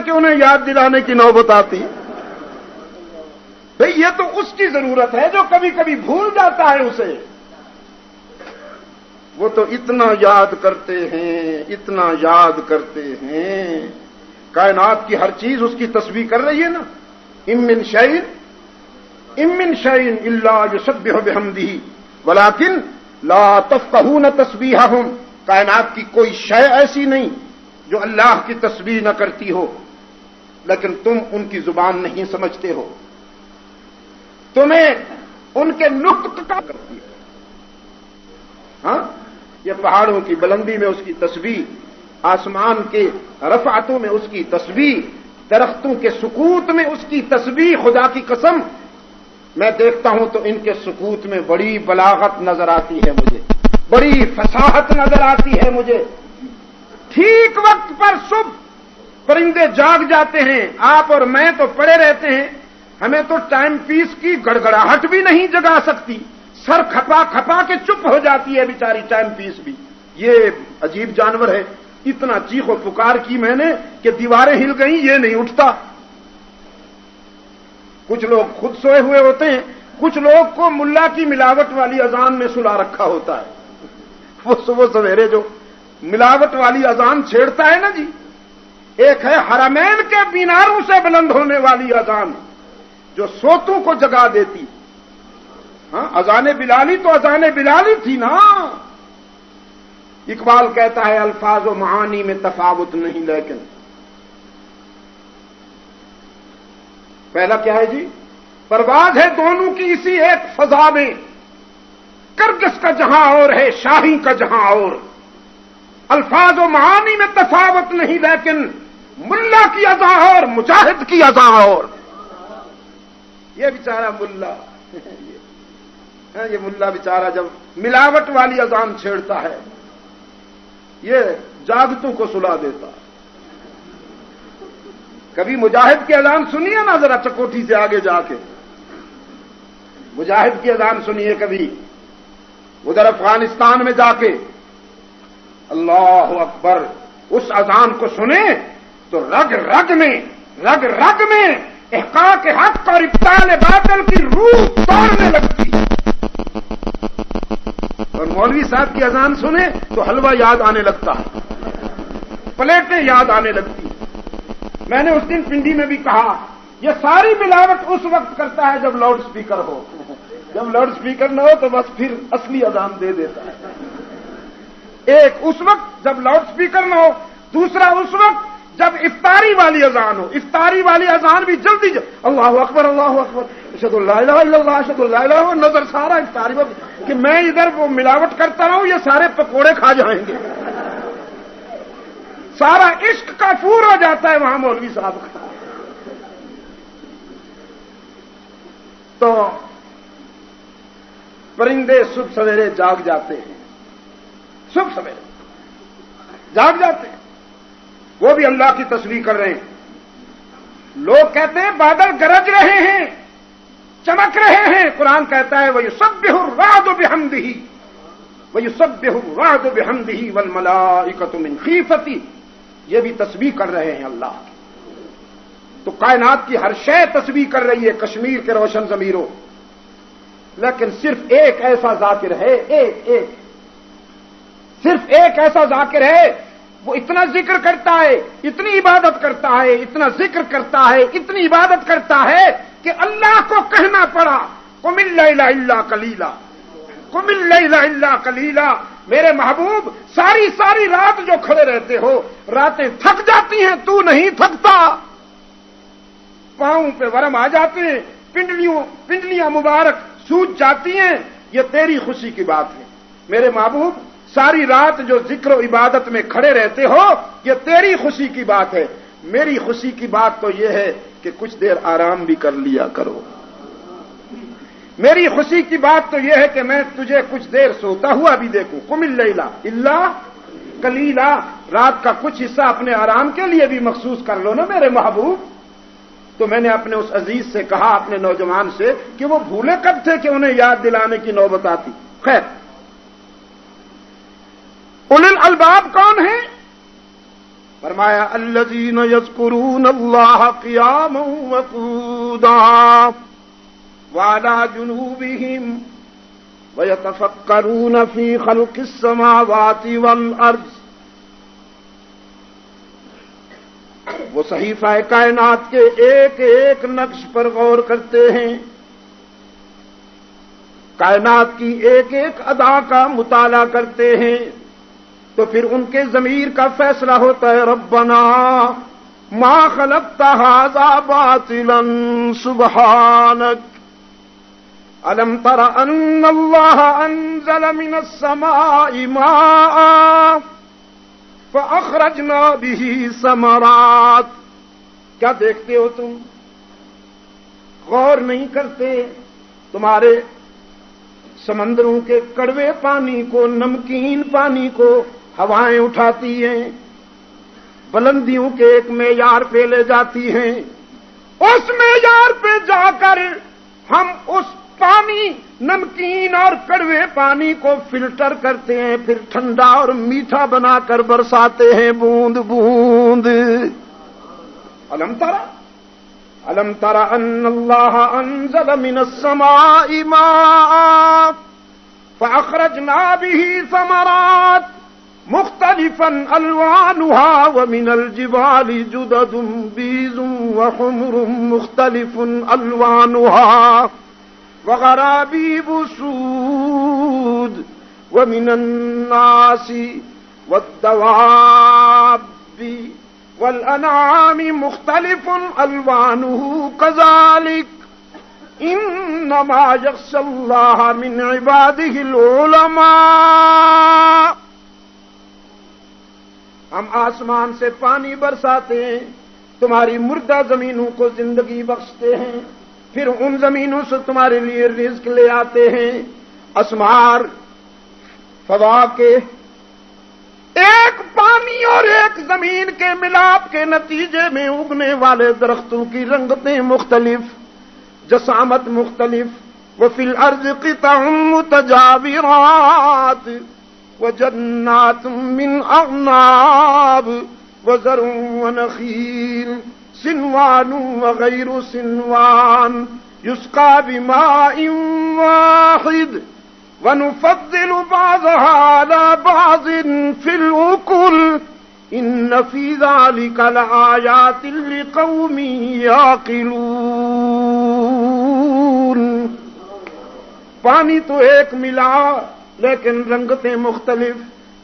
کہ انہیں یاد دلانے کی نوبت آتی؟ بھئی یہ تو اس کی ضرورت ہے جو کبھی کبھی بھول جاتا ہے اسے. وہ تو اتنا یاد کرتے ہیں، اتنا یاد کرتے ہیں، کائنات کی ہر چیز اس کی تسبیح کر رہی ہے نا. ام من شیء الا یسبح بحمدہ ولکن لا تفقہون تسبیحہم. کائنات کی کوئی شے ایسی نہیں جو اللہ کی تسبیح نہ کرتی ہو، لیکن تم ان کی زبان نہیں سمجھتے ہو، تمہیں ان کے نطق کا کرتی ہے. ہاں، یہ پہاڑوں کی بلندی میں اس کی تسبیح، آسمان کے رفعتوں میں اس کی تسبیح، درختوں کے سکوت میں اس کی تسبیح. خدا کی قسم میں دیکھتا ہوں تو ان کے سکوت میں بڑی بلاغت نظر آتی ہے مجھے، بڑی فصاحت نظر آتی ہے مجھے. ٹھیک وقت پر صبح پرندے جاگ جاتے ہیں، آپ اور میں تو پڑے رہتے ہیں، ہمیں تو ٹائم پیس کی گڑگڑاہٹ بھی نہیں جگا سکتی، سر کھپا کھپا کے چپ ہو جاتی ہے بیچاری ٹائم پیس بھی. یہ عجیب جانور ہے. اتنا چیخ و پکار کی میں نے کہ دیواریں ہل گئیں، یہ نہیں اٹھتا. کچھ لوگ خود سوئے ہوئے ہوتے ہیں، کچھ لوگ کو ملا کی ملاوٹ والی اذان میں سلا رکھا ہوتا ہے. وہ صبح سویرے جو ملاوٹ والی اذان چھیڑتا ہے نا جی، ایک ہے حرمین کے میناروں سے بلند ہونے والی اذان جو سوتوں کو جگا دیتی. ہاں، اذان بلالی تو اذان بلالی تھی نا. اقبال کہتا ہے الفاظ و معانی میں تفاوت نہیں، لیکن پہلا کیا ہے جی؟ پرواز ہے دونوں کی اسی ایک فضا میں، کرگس کا جہاں اور ہے شاہی کا جہاں اور. الفاظ و معانی میں تفاوت نہیں، لیکن ملا کی اذاں اور مجاہد کی اذاں اور. یہ بیچارہ ملا، یہ ملا بیچارہ جب ملاوٹ والی اذان چھیڑتا ہے، یہ جاگتوں کو سلا دیتا. کبھی مجاہد کی اذان سنیے نا ذرا چکوٹھی سے آگے جا کے، مجاہد کی اذان سنیے کبھی ادھر افغانستان میں جا کے. اللہ اکبر، اس اذان کو سنیں تو رگ رگ میں احقاق حق اور ابطال باطل کی روح توڑنے لگتی. اور مولوی صاحب کی اذان سنیں تو حلوہ یاد آنے لگتا ہے، پلیٹیں یاد آنے لگتی. میں نے اس دن پنڈی میں بھی کہا یہ ساری ملاوٹ اس وقت کرتا ہے جب لاؤڈ سپیکر ہو. جب لاؤڈ سپیکر نہ ہو تو بس پھر اصلی اذان دے دیتا ہے. ایک اس وقت جب لاؤڈ سپیکر نہ ہو، دوسرا اس وقت جب افطاری والی اذان ہو. افطاری والی اذان بھی جلدی اللہ اکبر اشہد ان لا الہ الا اللہ اشہد ان لا الہ الا اللہ. نظر سارا افطاری کہ میں ادھر وہ ملاوٹ کرتا رہوں، یہ سارے پکوڑے کھا جائیں گے. سارا عشق کا پھور ہو جاتا ہے وہاں مولوی صاحب کا. تو پرندے صبح سویرے جاگ جاتے ہیں، صبح سویرے جاگ جاتے ہیں، وہ بھی اللہ کی تسبیح کر رہے ہیں. لوگ کہتے ہیں بادل گرج رہے ہیں، چمک رہے ہیں. قرآن کہتا ہے وَيُسَبِّحُ الرَّعْدُ بِحَمْدِهِ وَيُسَبِّحُ الرَّعْدُ بِحَمْدِهِ وَالْمَلَائِكَةُ مِنْ خِيفَتِهِ. یہ بھی تسبیح کر رہے ہیں اللہ کی. تو کائنات کی ہر شے تسبیح کر رہی ہے کشمیر کے روشن ضمیروں. لیکن صرف ایک ایسا ذاکر ہے، صرف ایک ایسا ذاکر ہے، وہ اتنا ذکر کرتا ہے، اتنی عبادت کرتا ہے، اتنا ذکر کرتا ہے، اتنی عبادت کرتا ہے کہ اللہ کو کہنا پڑا قم اللیل الا قلیلا، قم اللیل الا قلیلا. میرے محبوب ساری رات جو کھڑے رہتے ہو، راتیں تھک جاتی ہیں، تو نہیں تھکتا. پاؤں پہ ورم آ جاتے ہیں، پنڈلیاں مبارک سوج جاتی ہیں، یہ تیری خوشی کی بات ہے. میرے محبوب ساری رات جو ذکر و عبادت میں کھڑے رہتے ہو، یہ تیری خوشی کی بات ہے. میری خوشی کی بات تو یہ ہے کہ کچھ دیر آرام بھی کر لیا کرو. میری خوشی کی بات تو یہ ہے کہ میں تجھے کچھ دیر سوتا ہوا بھی دیکھوں. قم اللیل الا قلیلا. رات کا کچھ حصہ اپنے آرام کے لیے بھی مخصوص کر لو نا میرے محبوب. تو میں نے اپنے اس عزیز سے کہا، اپنے نوجوان سے، کہ وہ بھولے کب تھے کہ انہیں یاد دلانے کی نوبت آتی. خیر، اولل الباب کون ہیں؟ فرمایا الذین یذکرون اللہ قیاما وقعودا وعلی جنوبہم ویتفکرون فی خلق السماوات والارض. وہ صحیفہ کائنات کے ایک ایک نقش پر غور کرتے ہیں، کائنات کی ایک ایک ادا کا مطالعہ کرتے ہیں، تو پھر ان کے ضمیر کا فیصلہ ہوتا ہے ربنا ما خلقت ھذا باطلا سبحانک الم تر ان اللہ انزل من السماء ماء فاخرجنا به ثمرات. کیا دیکھتے ہو تم؟ غور نہیں کرتے؟ تمہارے سمندروں کے کڑوے پانی کو، نمکین پانی کو ہوائیں اٹھاتی ہیں، بلندیوں کے ایک معیار پہ لے جاتی ہیں، اس معیار پہ جا کر ہم اس پانی، نمکین اور کڑوے پانی کو فلٹر کرتے ہیں، پھر ٹھنڈا اور میٹھا بنا کر برساتے ہیں بوند بوند. الم تر ان اللہ انزل من السماء ماء فاخرجنا به ثمرات مختلفا الوانها ومن الجبال جدد بيض وحمر مختلف الوانها وغرابيب سود ومن الناس والدواب والانعام مختلف الوانه كذلك انما يخشى الله من عباده العلماء. ہم آسمان سے پانی برساتے ہیں، تمہاری مردہ زمینوں کو زندگی بخشتے ہیں، پھر ان زمینوں سے تمہارے لیے رزق لے آتے ہیں. اسمار فضا کے ایک پانی اور ایک زمین کے ملاپ کے نتیجے میں اگنے والے درختوں کی رنگتیں مختلف، جسامت مختلف. وفی الارض قطع متجاورات وجنات من اعناب وزرع ونخیل صنوان وغیر صنوان یسقى بماء واحد ونفضل بعضها على بعض في الأكل إن في ذلك لآيات لقوم يعقلون. پانی تو ایک ملا لیکن رنگتیں مختلف،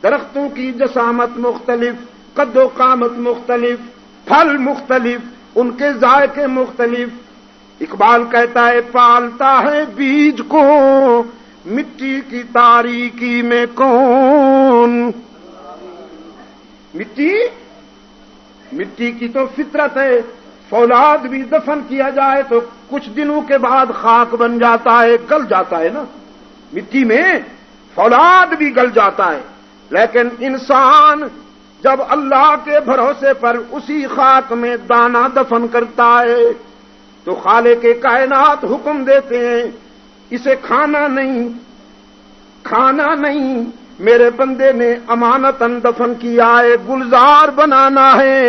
درختوں کی جسامت مختلف، قد و قامت مختلف، پھل مختلف، ان کے ذائقے مختلف. اقبال کہتا ہے پالتا ہے بیج کو مٹی کی تاریکی میں کون. مٹی کی تو فطرت ہے، فولاد بھی دفن کیا جائے تو کچھ دنوں کے بعد خاک بن جاتا ہے، گل جاتا ہے نا. مٹی میں فولاد بھی گل جاتا ہے، لیکن انسان جب اللہ کے بھروسے پر اسی خاک میں دانہ دفن کرتا ہے تو خالق کائنات حکم دیتے ہیں اسے کھانا نہیں، میرے بندے نے امانتاً دفن کیا ہے، گلزار بنانا ہے.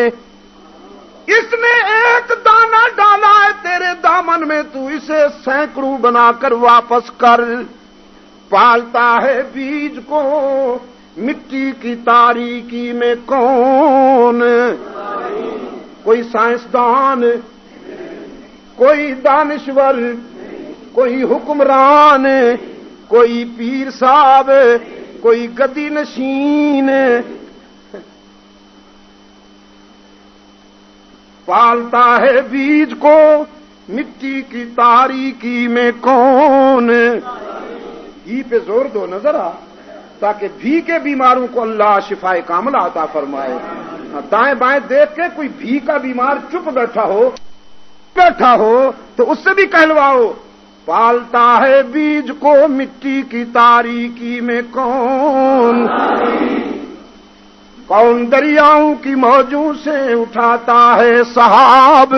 اس نے ایک دانہ ڈالا ہے تیرے دامن میں، تو اسے سینکڑوں بنا کر واپس کر. پالتا ہے بیج کو مٹی کی تاریکی میں کون. کوئی سائنسدان، کوئی دانشور، کوئی حکمران، کوئی پیر صاحب، کوئی گدی نشین. پالتا ہے بیج کو مٹی کی تاریکی میں کون. گھی پہ زور دو نظر آ تاکہ بھی کے بیماروں کو اللہ شفائے کاملہ عطا فرمائے. دائیں بائیں دیکھ کے کوئی بھی کا بیمار چپ بیٹھا ہو تو اس سے بھی کہلواؤ پالتا ہے بیج کو مٹی کی تاریکی میں کون. کون دریاؤں کی موجوں سے اٹھاتا ہے سحاب.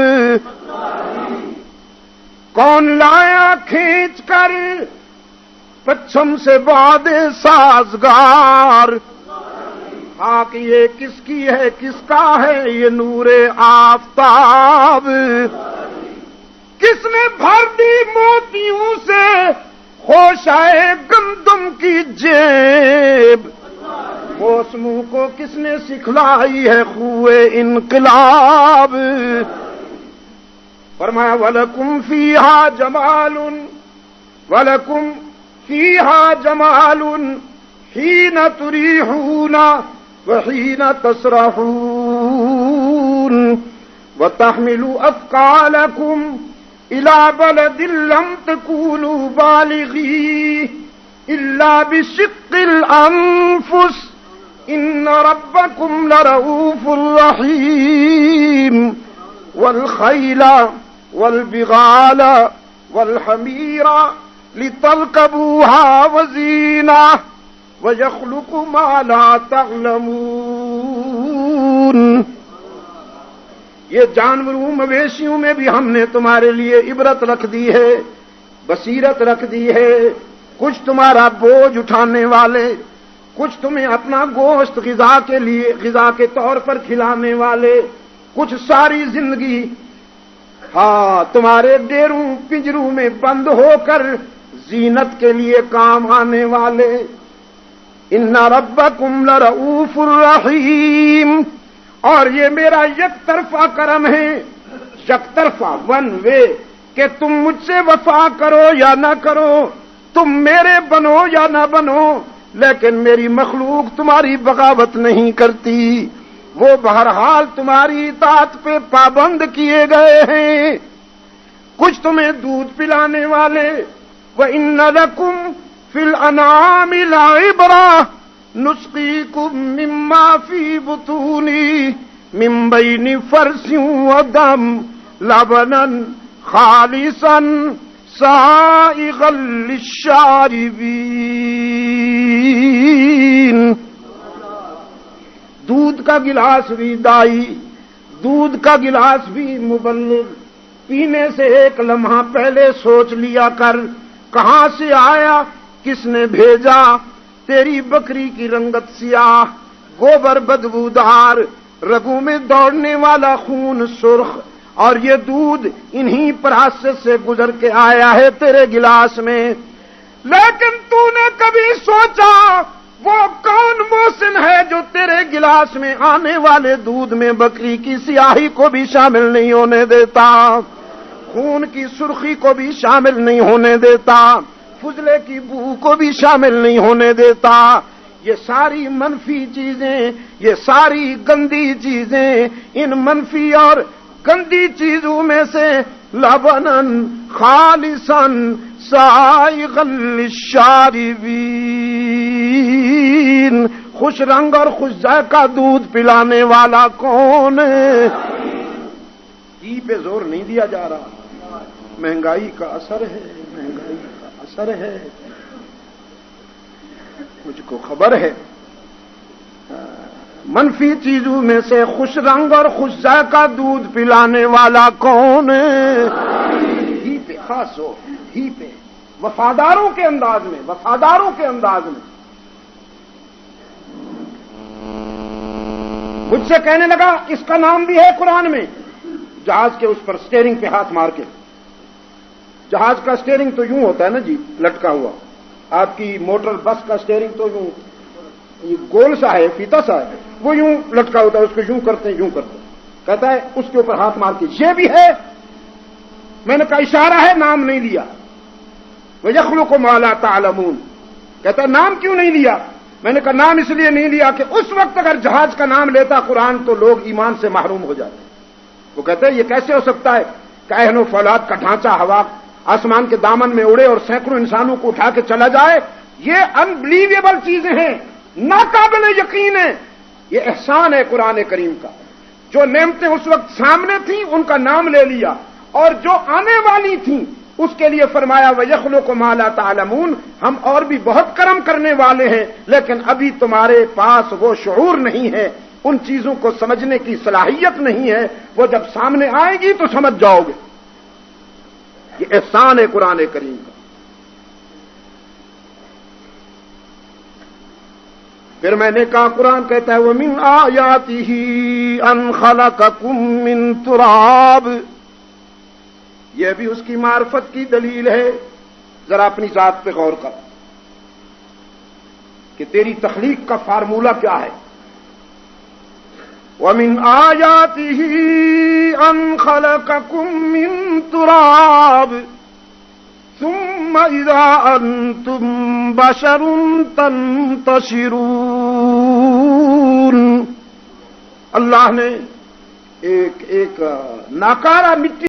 کون لایا کھینچ کر پچھم سے باد سازگار. خاک یہ کس کی ہے، کس کا ہے یہ نور آفتاب؟ کس نے بھر دی موتیوں سے خوشائے گندم کی جیب؟ موسموں کو کس نے سکھلائی ہے خوئے انقلاب؟ فرمایا وَلَكُمْ فِيهَا جَمَالٌ وَلَكُمْ فِيهَا جَمَالٌ حِينَ تُرِيحُونَ وَحِينَ تَسْرَحُونَ وَتَحْمِلُوا أَثْقَالَكُمْ إِلَى بَلَدٍ لَّمْ تَكُونُوا بَالِغِيهِ إِلَّا بِشِقِّ الْأَنفُسِ إِنَّ رَبَّكُمْ لَرَءُوفٌ رَّحِيمٌ وَالْخَيْلَ وَالْبِغَالَ وَالْحَمِيرَ لِتَرْكَبُوهَا وَزِينَةً وَيَخْلُقُ مَا لَا تَعْلَمُونَ۔ یہ جانوروں مویشیوں میں بھی ہم نے تمہارے لیے عبرت رکھ دی ہے، بصیرت رکھ دی ہے۔ کچھ تمہارا بوجھ اٹھانے والے، کچھ تمہیں اپنا گوشت غذا کے طور پر کھلانے والے، کچھ ساری زندگی تمہارے ڈیروں پنجروں میں بند ہو کر زینت کے لیے کام آنے والے۔ ان ربکم لرؤوف الرحیم، اور یہ میرا یک طرفہ کرم ہے، یک طرفہ ون وے، کہ تم مجھ سے وفا کرو یا نہ کرو، تم میرے بنو یا نہ بنو، لیکن میری مخلوق تمہاری بغاوت نہیں کرتی، وہ بہرحال تمہاری اطاعت پہ پابند کیے گئے ہیں۔ کچھ تمہیں دودھ پلانے والے، وَإِنَّ لَكُمْ فِي الْأَنْعَامِ لَعِبْرَةً نُسْقِيكُم مِّمَّا فِي بُطُونِهِ مِن بَيْنِ فَرْثٍ وَدَمٍ لَبَنًا خَالِصًا سَائِغًا لِّلشَّارِبِينَ۔ دودھ کا گلاس بھی دائی، دودھ کا گلاس بھی مبلغ، پینے سے ایک لمحہ پہلے سوچ لیا کر کہاں سے آیا، کس نے بھیجا۔ تیری بکری کی رنگت سیاہ، گوبر بدبودار، رگوں میں دوڑنے والا خون سرخ، اور یہ دودھ انہی پراسس سے گزر کے آیا ہے تیرے گلاس میں۔ لیکن تو نے کبھی سوچا وہ کون محسن ہے جو تیرے گلاس میں آنے والے دودھ میں بکری کی سیاہی کو بھی شامل نہیں ہونے دیتا، خون کی سرخی کو بھی شامل نہیں ہونے دیتا، فضلے کی بو کو بھی شامل نہیں ہونے دیتا۔ یہ ساری منفی چیزیں، یہ ساری گندی چیزیں، ان منفی اور گندی چیزوں میں سے لبنن خالصاً سائغا للشاربین، خوش رنگ اور خوش ذائقہ دودھ پلانے والا کون ہے؟ جی پہ زور نہیں دیا جا رہا، مہنگائی کا اثر ہے، مہنگائی کا اثر ہے، مجھ کو خبر ہے۔ منفی چیزوں میں سے خوش رنگ اور خوش ذائقہ دودھ پلانے والا کون ہے؟ ہی پہ خاص ہو، ہی پہ وفاداروں کے انداز میں، وفاداروں کے انداز میں۔ مجھ سے کہنے لگا اس کا نام بھی ہے قرآن میں، جہاز کے اس پر سٹیئرنگ پہ ہاتھ مار کے۔ جہاز کا سٹیئرنگ تو یوں ہوتا ہے نا جی، لٹکا ہوا۔ آپ کی موٹر بس کا سٹیئرنگ تو یوں یہ گول سا ہے، فیتا سا ہے، وہ یوں لٹکا ہوتا ہے، اس کو یوں کرتے ہیں، یوں کرتے ہیں۔ کہتا ہے اس کے اوپر ہاتھ مار کے یہ بھی ہے۔ میں نے کہا اشارہ ہے، نام نہیں لیا۔ وَيَخْلُقُ مَا لَا تَعْلَمُونَ، کہتا ہے نام کیوں نہیں لیا؟ میں نے کہا نام اس لیے نہیں لیا کہ اس وقت اگر جہاز کا نام لیتا قرآن تو لوگ ایمان سے محروم ہو جاتے۔ وہ کہتے ہیں یہ کیسے ہو سکتا ہے؟ کائنات و فولاد کا ڈھانچہ ہوا آسمان کے دامن میں اڑے اور سینکڑوں انسانوں کو اٹھا کے چلا جائے، یہ انبلیویبل چیزیں ہیں، ناقابل یقین ہے۔ یہ احسان ہے قرآن کریم کا۔ جو نعمتیں اس وقت سامنے تھیں ان کا نام لے لیا، اور جو آنے والی تھیں اس کے لیے فرمایا وَيَخْلُقُ مَا لَا تَعْلَمُونَ، ہم اور بھی بہت کرم کرنے والے ہیں، لیکن ابھی تمہارے پاس وہ شعور نہیں ہے، ان چیزوں کو سمجھنے کی صلاحیت نہیں ہے، وہ جب سامنے آئے گی تو سمجھ جاؤ گے۔ یہ احسان ہے قرآن کریم کا۔ پھر میں نے کہا قرآن کہتا ہے وَمِنْ آيَاتِهِ أَنْ خَلَقَكُم مِّن تُرَابٍ، یہ بھی اس کی معرفت کی دلیل ہے. ذرا اپنی ذات پہ غور کر کہ تیری تخلیق کا فارمولہ کیا ہے. وَمِنْ آيَاتِهِ أَنْ خَلَقَكُم مِّن تُرَابٍ ثُمَّ إِذَا أَنْتُمْ بَشَرٌ تَنْتَشِرُونَ. اللہ نے ایک ناکارہ مٹی